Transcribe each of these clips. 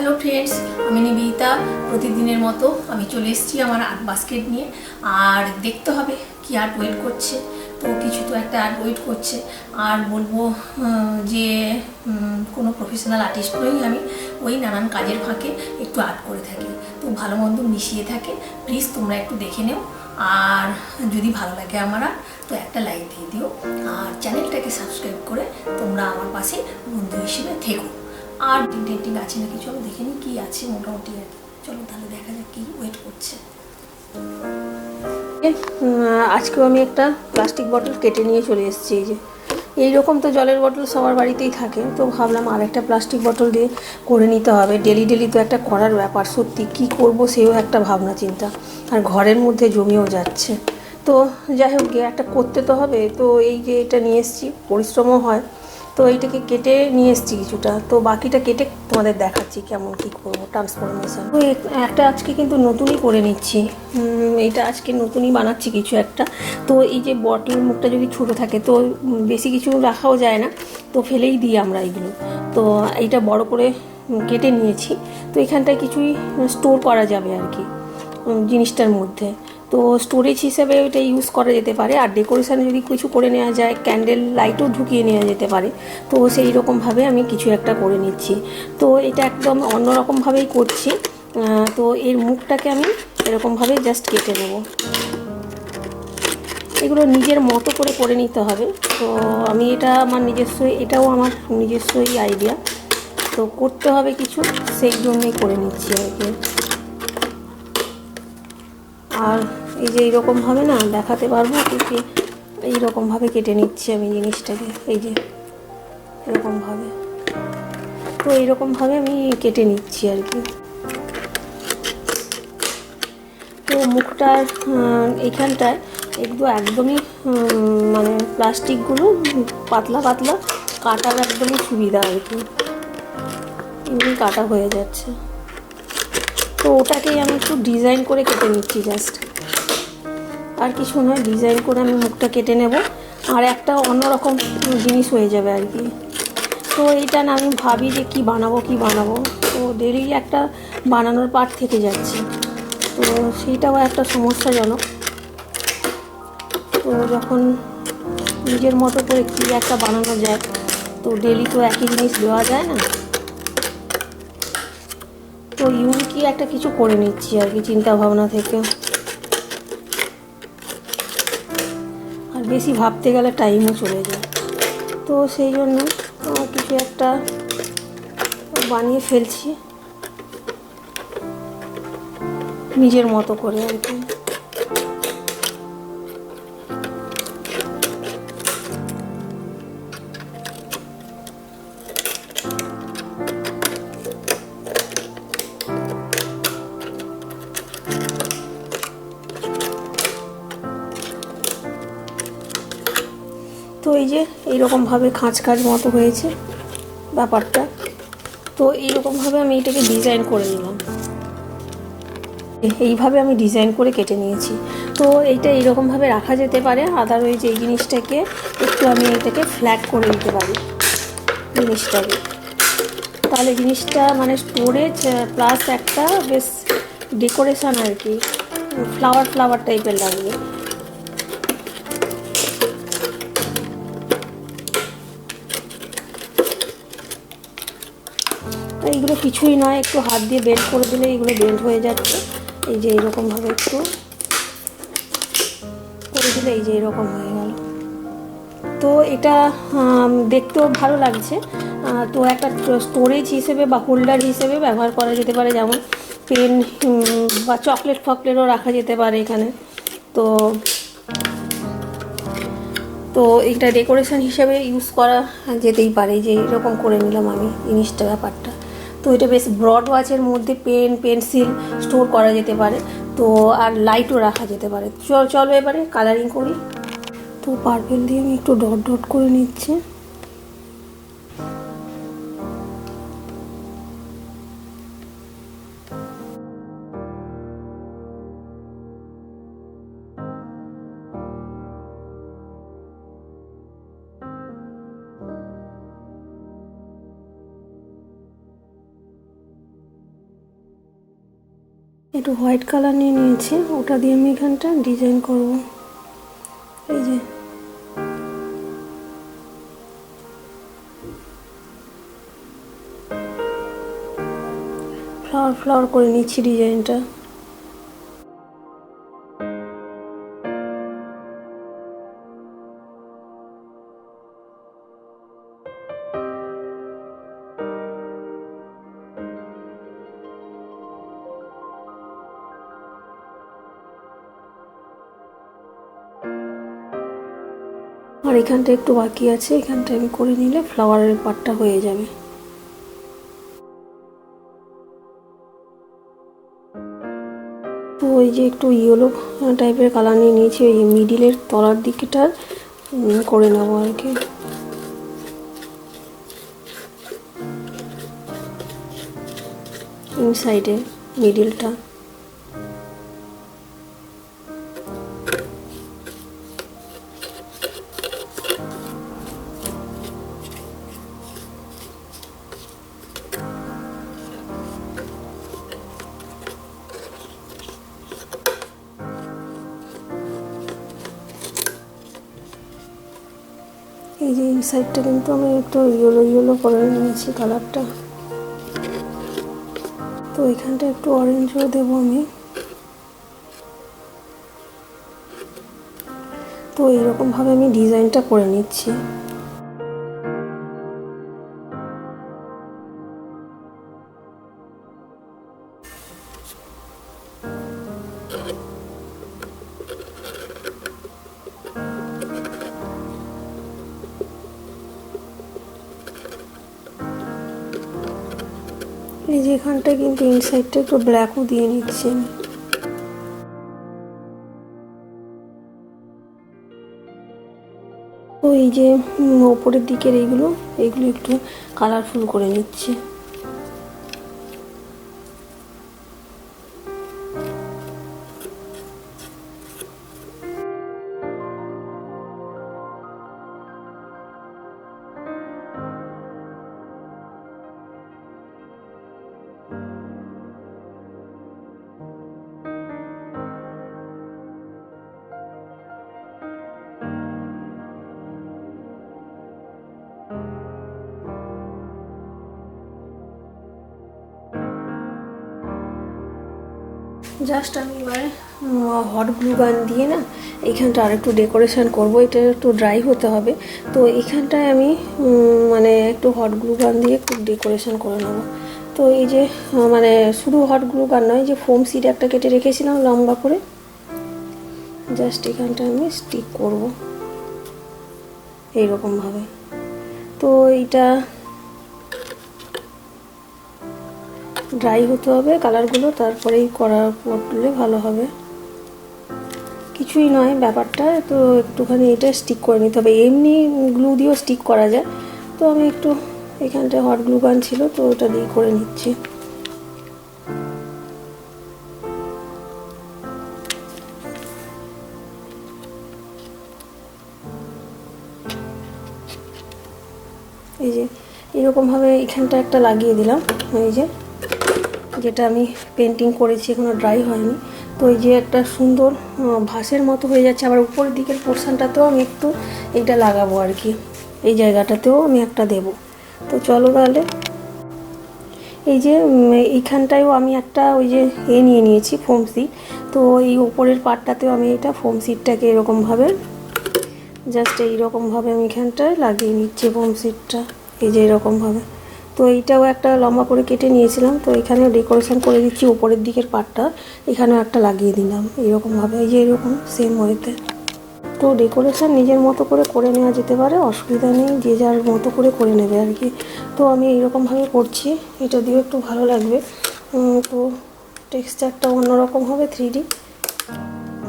Hello friends, আমি নিবেদিতা। প্রতিদিনের মতো আমি চলে এসেছি আমার আর্ট বাস্কেট নিয়ে। আর দেখতে হবে কি আর্ট ওয়েট করছে, তো কিছু তো একটা আর্ট ওয়েট করছে। আর বলবো যে কোনো প্রফেশনাল আর্টিস্ট নই আমি, ওই নানান কাজের ফাঁকে একটু আর্ট করে থাকি, তো ভালো মন্দ মিশিয়ে থাকে। প্লিজ তোমরা একটু দেখে নেও, আর যদি ভালো লাগে আমার তো একটা লাইক দিয়ে দিও, আর চ্যানেলটাকে সাবস্ক্রাইব করে তোমরা আমার পাশে বন্ধু হিসেবে থেকো। আর ডেন্টিং আছে নাকি চলো দেখে নিই কী আছে মোটামুটি আর কি। চলো তাহলে দেখা যাক কী ওয়েট করছে। আজকেও আমি একটা প্লাস্টিক বটল কেটে নিয়ে চলে এসেছি। এই যে এইরকম তো জলের বটল সবার বাড়িতেই থাকে, তো ভাবলাম আর একটা প্লাস্টিক বটল দিয়ে করে নিতে হবে। ডেলি ডেলি তো একটা করার ব্যাপার, সত্যি কী করবো সেও একটা ভাবনা চিন্তা, আর ঘরের মধ্যে জমেও যাচ্ছে। তো যাই হোক গিয়ে একটা করতে তো হবে। তো এই যে এটা নিয়ে এসেছি, পরিশ্রমও হয়, তো এইটাকে কেটে নিয়ে এসেছি কিছুটা, তো বাকিটা কেটে তোমাদের দেখাচ্ছি কেমন কী করবো ট্রান্সফরমেশন। তো একটা আজকে কিন্তু নতুনই করে নিচ্ছি, এইটা আজকে নতুনই বানাচ্ছি কিছু একটা। তো এই যে বটলের মুখটা যদি ছোটো থাকে তো বেশি কিছু রাখাও যায় না, তো ফেলেই দিই আমরা এইগুলো। তো এইটা বড় করে কেটে নিয়েছি, তো এখানটায় কিছুই স্টোর করা যাবে আর কি জিনিসটার মধ্যে। তো স্টোরেজ হিসেবে এটা ইউজ করা যেতে পারে, আর ডেকোরেশান যদি কিছু করে নেওয়া যায়, ক্যান্ডেল লাইটও ঢুকিয়ে নেওয়া যেতে পারে। তো সেই রকমভাবে আমি কিছু একটা করে নিচ্ছি। তো এটা একদম অন্যরকমভাবেই করছি। তো এর মুখটাকে আমি এরকমভাবে জাস্ট কেটে নেব। এগুলো নিজের মতো করে নিতে হবে। তো আমি এটা আমার নিজস্বই, এটাও আমার নিজস্বই আইডিয়া, তো করতে হবে কিছু, সেই জন্যই করে নিচ্ছি আর কি। আর এই যে এইরকমভাবে না দেখাতে পারবো কি, এইরকমভাবে কেটে নিচ্ছি আমি জিনিসটাকে, এই যে এরকমভাবে। তো এইরকমভাবে আমি কেটে নিচ্ছি আর কি। তো মুখটার এইখানটায় একদমই মানে প্লাস্টিকগুলো পাতলা পাতলা কাটার একদমই সুবিধা আর কি, এমনি কাটা হয়ে যাচ্ছে। তো ওটাকেই আমি একটু ডিজাইন করে কেটে নিচ্ছি জাস্ট, আর কিছু নয়। ডিজাইন করে আমি মুখটা কেটে নেব, আর একটা অন্যরকম জিনিস হয়ে যাবে আর কি। তো এইটা না আমি ভাবি যে কি বানাবো, তো ডেলি একটা বানানোর পার্ট থেকে যাচ্ছে, তো সেইটাও একটা সমস্যাজনক। তো যখন নিজের মতো করে কী একটা বানানো যায়, তো ডেলি তো একই জিনিস দেওয়া যায় না, তো ইউনিকই একটা কিছু করে নিচ্ছি আর কি চিন্তা ভাবনা থেকে। আর বেশি ভাবতে গেলে টাইমও চলে যায়, তো সেই জন্য কিছু একটা বানিয়ে ফেলছি নিজের মতো করে আর কি। তো এই যে এইরকমভাবে খাঁজ মতো হয়েছে ব্যাপারটা। তো এইরকমভাবে আমি এটাকে ডিজাইন করে নিলাম, এইভাবে আমি ডিজাইন করে কেটে নিয়েছি। তো এইটা এইরকমভাবে রাখা যেতে পারে, আদারওয়াইজ এই জিনিসটাকে একটু আমি এটাকে ফ্ল্যাট করে দিতে পারি জিনিসটাকে, তাহলে জিনিসটা মানে স্টোরেজ প্লাস একটা বেশ ডেকোরেশান আর কি, ফ্লাওয়ার টাইপের লাগবে। এইগুলো কিছুই নয়, একটু হাত দিয়ে বেন্ড করে দিলে এইগুলো বেন্ড হয়ে যাচ্ছে। এই যে এইরকমভাবে একটু করে দিলে এই যে এরকম হয়ে গেল। তো এটা দেখতেও ভালো লাগছে। তো একটা স্টোরেজ হিসেবে বা হোল্ডার হিসেবে ব্যবহার করা যেতে পারে, যেমন পেন বা চকলেটও রাখা যেতে পারে এখানে। তো তো এটা ডেকোরেশন হিসেবে ইউজ করা যেতেই পারে। যে এরকম করে নিলাম আমি জিনিসটা, ব্যাপারটা। তো এটা বেশ ব্রড ওয়াচের মধ্যে পেন পেন্সিল স্টোর করা যেতে পারে, তো আর লাইটও রাখা যেতে পারে। চলো এবারে কালারিং করি। তো পার্পেল দিয়ে আমি একটু ডট ডট করে নিচ্ছি। একটু হোয়াইট কালার নিয়ে নিয়েছি, ওটা দিয়ে আমি এখানটা ডিজাইন করব। এই যে ফ্লাওয়ার ফ্লাওয়ার করে নিচ্ছি ডিজাইনটা। আর এখানটা একটু বাকি আছে, এখানটা আমি করে নিলে ফ্লাওয়ারের পার্টটা হয়ে যাবে। তো ওই যে একটু ইয়েলো টাইপের কালার নিয়ে নিয়েছি, ওই মিডিলের তলার দিকটা করে নেবো আর কি। ইনসাইডে মিডিলটা। এই যে ইনসাইডটা কিন্তু আমি একটু ইয়েলো ইয়েলো করে নিয়েছি কালারটা। তো এখানটা একটু অরেঞ্জও দেবো আমি। তো এইরকমভাবে আমি ডিজাইনটা করে নিচ্ছি। এই যে এখানটা কিন্তু ইনসাইডটা একটু ব্ল্যাকও দিয়ে নিচ্ছি। তো এই যে ওপরের দিকের এইগুলো একটু কালারফুল করে নিচ্ছি। জাস্ট আমি এবার হট গ্লু গান দিয়ে না এইখানটা আর একটু ডেকোরেশন করব। এটা একটু ড্রাই হতে হবে, তো এইখানটায় আমি মানে একটু হট গ্লু গান দিয়ে একটু ডেকোরেশন করে নেব। তো এই যে মানে শুধু হট গ্লু গান নয়, যে ফোম সিড একটা কেটে রেখেছিলাম লম্বা করে, জাস্ট এখানটা আমি স্টিক করব এইরকমভাবে। তো এইটা ড্রাই হতে হবে কালারগুলো, তারপরেই করলে ভালো হবে। কিছুই নয় ব্যাপারটা, তো একটুখানি এটা স্টিক করে নিতে হবে। এমনি গ্লু দিয়েও স্টিক করা যায়, তো আমি একটু এখানটায় হট গ্লু গান ছিল তো ওটা দিয়ে করে নিচ্ছি। এই যে এরকমভাবে এখানটা একটা লাগিয়ে দিলাম। এই যে যেটা আমি পেন্টিং করেছি এখনো ড্রাই হয়নি, তো এই যে একটা সুন্দর ভাসের মতো হয়ে যাচ্ছে। আবার উপরের দিকের পোর্শনটাতেও আমি একটু এইটা লাগাবো আর কি, এই জায়গাটাতেও আমি একটা দেব। তো চলো তাহলে। এই যে এইখানটায়ও আমি একটা ওই যে নিয়ে নিয়েছি ফোম সিড, তো এই উপরের পার্টটাতেও আমি এটা ফোম সিডটাকে এরকমভাবে জাস্ট এইরকমভাবে আমি এখানটায় লাগিয়ে নিচ্ছি ফোম সিডটা। এই যে এরকমভাবে। তো এইটাও একটা লম্বা করে কেটে নিয়েছিলাম, তো এখানেও ডেকোরেশন করে দিচ্ছি। উপরের দিকের পার্টটা এখানেও একটা লাগিয়ে দিলাম এরকমভাবে, এই যে এরকম সেম ওয়েতে। তো ডেকোরেশন নিজের মতো করে নেওয়া যেতে পারে, অসুবিধা নেই, যে যার মতো করে নেবে আর কি। তো আমি এইরকমভাবে করছি, এটা দিয়েও একটু ভালো লাগবে। তো টেক্সচারটা অন্যরকম হবে 3D।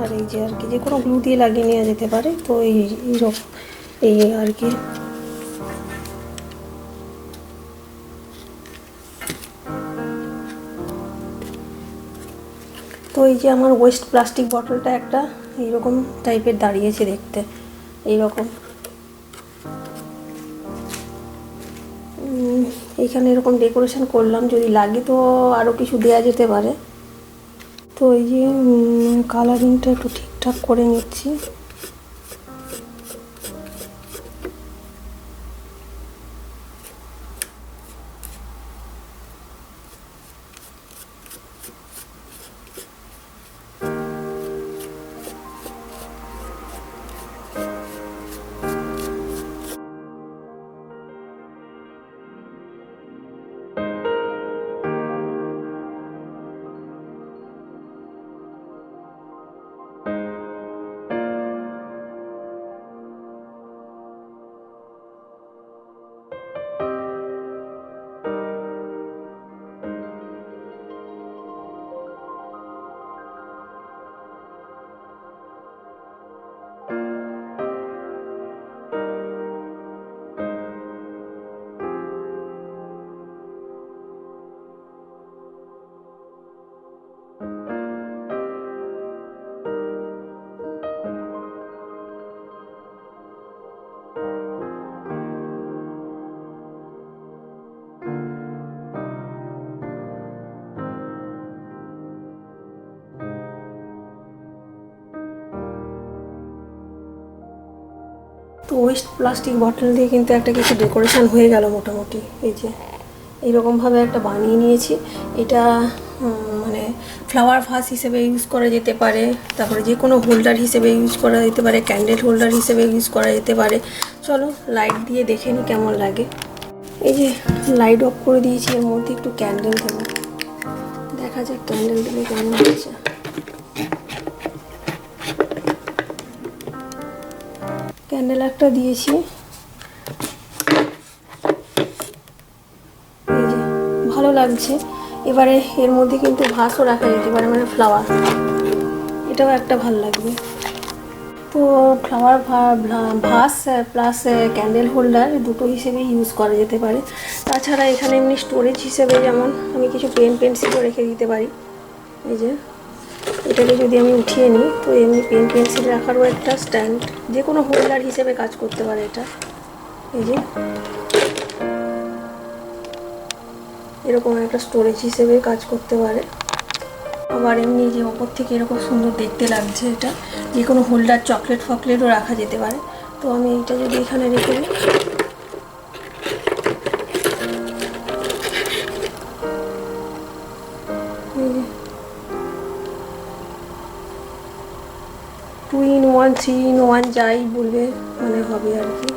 আর এই যে আর কি যে কোনো গ্লু দিয়ে লাগিয়ে নেওয়া যেতে পারে। তো এইরকম এই আর কি। তো এই যে আমার ওয়েস্ট প্লাস্টিক বটলটা একটা এইরকম টাইপের দাঁড়িয়েছে দেখতে, এইরকম। এইখানে এরকম ডেকোরেশন করলাম, যদি লাগে তো আরও কিছু দেওয়া যেতে পারে। তো এই যে কালারিংটা একটু ঠিকঠাক করে নিচ্ছি। তো ওয়েস্ট প্লাস্টিক বটল দিয়ে কিন্তু একটা কিছু ডেকোরেশন হয়ে গেল মোটামুটি। এই যে এইরকমভাবে একটা বানিয়ে নিয়েছি। এটা মানে ফ্লাওয়ার ভাস হিসেবে ইউজ করা যেতে পারে, তারপরে যে কোনো হোল্ডার হিসেবে ইউজ করা যেতে পারে, ক্যান্ডেল হোল্ডার হিসেবে ইউজ করা যেতে পারে। চলো লাইট দিয়ে দেখে নিই কেমন লাগে। এই যে লাইট অফ করে দিয়েছি, এর মধ্যে একটু ক্যান্ডেল দেবো, দেখা যাক ক্যান্ডেল দিলে কেমন হচ্ছে। ক্যান্ডেল একটা দিয়েছি, এই যে ভালো লাগছে। এবারে এর মধ্যে কিন্তু ভাসও রাখা যেতে পারে, মানে ফ্লাওয়ার, এটাও একটা ভালো লাগবে। তো flower vase plus candle holder দুটো হিসেবে ইউজ করা যেতে পারে। তাছাড়া এখানে এমনি স্টোরেজ হিসেবে যেমন আমি কিছু পেন পেন্সিলও রেখে দিতে পারি। এই যে এটাকে যদি আমি উঠিয়ে নিই তো এমনি পেন পেন্সিল রাখারও একটা স্ট্যান্ড, যে কোনো হোল্ডার হিসেবে কাজ করতে পারে এটা। এই যে এরকম একটা স্টোরেজ হিসেবে কাজ করতে পারে। আবার এমনি যে ওপর থেকে এরকম সুন্দর দেখতে লাগছে, এটা যে কোনো হোল্ডার চকলেট ফকলেটও রাখা যেতে পারে। তো আমি এইটা যদি এখানে রেখে দিই, two in one, three in one যাই বলবে মানে হবে আর কি।